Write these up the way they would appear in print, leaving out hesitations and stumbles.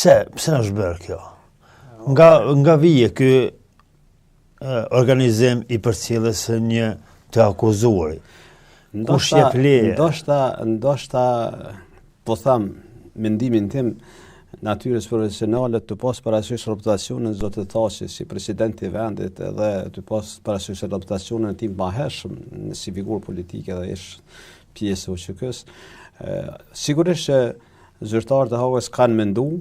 Pse është bërë kjo? Nga vije ky organizim i përcjelljes së një të akuzuari. Kush jep leje? Ndoshta po tham mendimin tim natyrës profesionale të pas parasysh reputacionin zotit Thaçi si presidenti i vendit edhe të pas parasysh reputacionin tim maheshëm si figurë politike dhe ish pjesë e UÇK-s. Sigurisht që zyrtarët e Hagës kanë menduar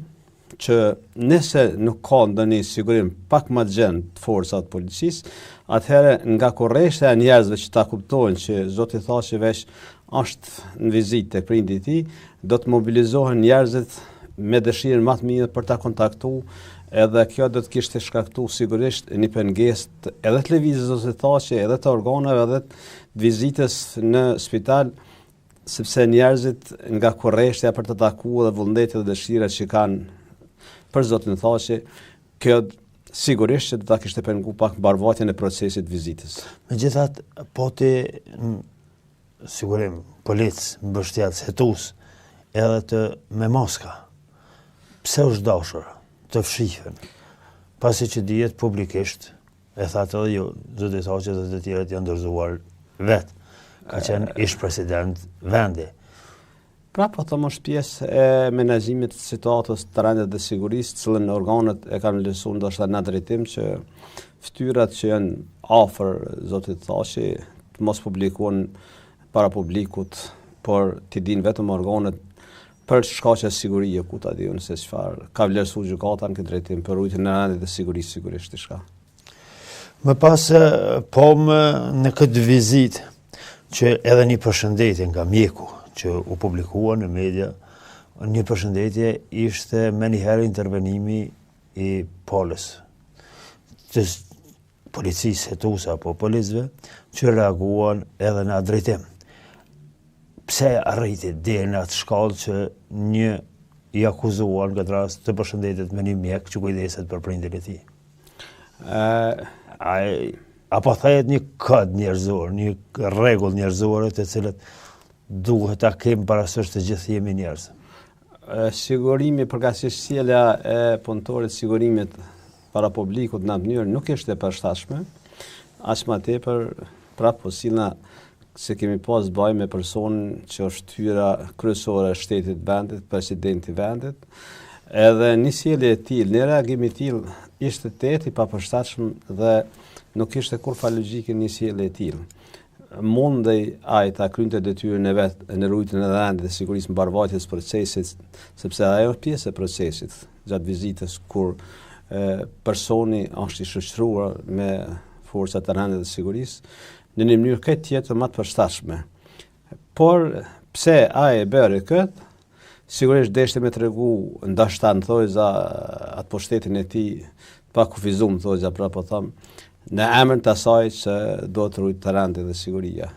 që nëse nuk ka ndonjë sigurim pak më të gjend të forcat policisë, atëherë nga korreshja e njerëzve që ta kuptojnë që zoti Thaçi veç është në vizitë tek prindi i tij, do të mobilizohen njerëzit me dëshirën më të mirë për ta kontaktuar, edhe kjo do të kishte shkaktuar sigurisht një pengesë edhe të lëvizjes zotit Thaçi, edhe të organeve, edhe të vizitës në spital, sepse njerëzit nga korreshtja për të takuar dhe vullneti dhe dëshira që kanë për zotin Thaçi, kjo sigurisht që do ta kishte penguar pak mbarvajtjen e procesit vizitës. Megjithatë, po ti sigurim polic mbështjellës hetus edhe me maska. Pse është dashur të fshihen? Pasi që dihet publikisht, e thatë edhe ju, zoti Thaçi dhe të tjerët janë dorëzuar vetë. Ka qenë ish president vendi. Pra po thëmë është pjesë e menaxhimit të situatës të rendit dhe sigurisë, cilën organet e kanë lësuar ndoshta në drejtim që fytyrat që janë afër zotit Thaçi të mos publikohen para publikut, por t'i dinë vetëm organet për shkaqe sigurie, ku ta diun se çfarë ka vlerësuar gjykata në këtë drejtim për rujtjen e rendit dhe sigurisë sigurisht diçka. Më pas në këtë vizitë që edhe një përshëndetje nga mjeku që u publikua në media, një përshëndetje ishte me njëherë intervenimi i polës, të policisë hetuese apo policëve, që reaguan edhe në atë drejtim. Pse arriti deri në atë shkallë që një i akuzuar në këtë rast të përshëndetet me një mjek që kujdeset për prindin e tij? Apo thehet një kod njerëzor, një rregull njerëzore të cilët duhet ta kemi parasysh të gjithë jemi njerëz. Sigurimi përkatësisht sjellja e punëtorit sigurimit para publikut në mënyrë nuk ishte e përshtatshme, as më tepër prapë po sillna se kemi pas bëj me personin që është fytyra kryesore e shtetit vendit, presidenti vendit, edhe një sjellje e tillë, një reagim i tillë ishte i papërshtatshëm dhe nuk ishte kurrë logjike një sjellje e tillë. Mundej ai ta krynte detyrën e vet në rujtjen e rendit dhe sigurisë mbarvajtjes së procesit, sepse ajo është pjesë e procesit gjatë vizitës kur personi është i shoqëruar me forcat e rendit dhe sigurisë në një mënyrë këtë tjetër më të përshtatshme. Por pse ai e bëri këtë? Sigurisht deshte me tregu ndoshta në thojza atë pushtetin e tij pa kufizuar thojza pra po them në emër të asaj që do të rujtë të rendit dhe siguria.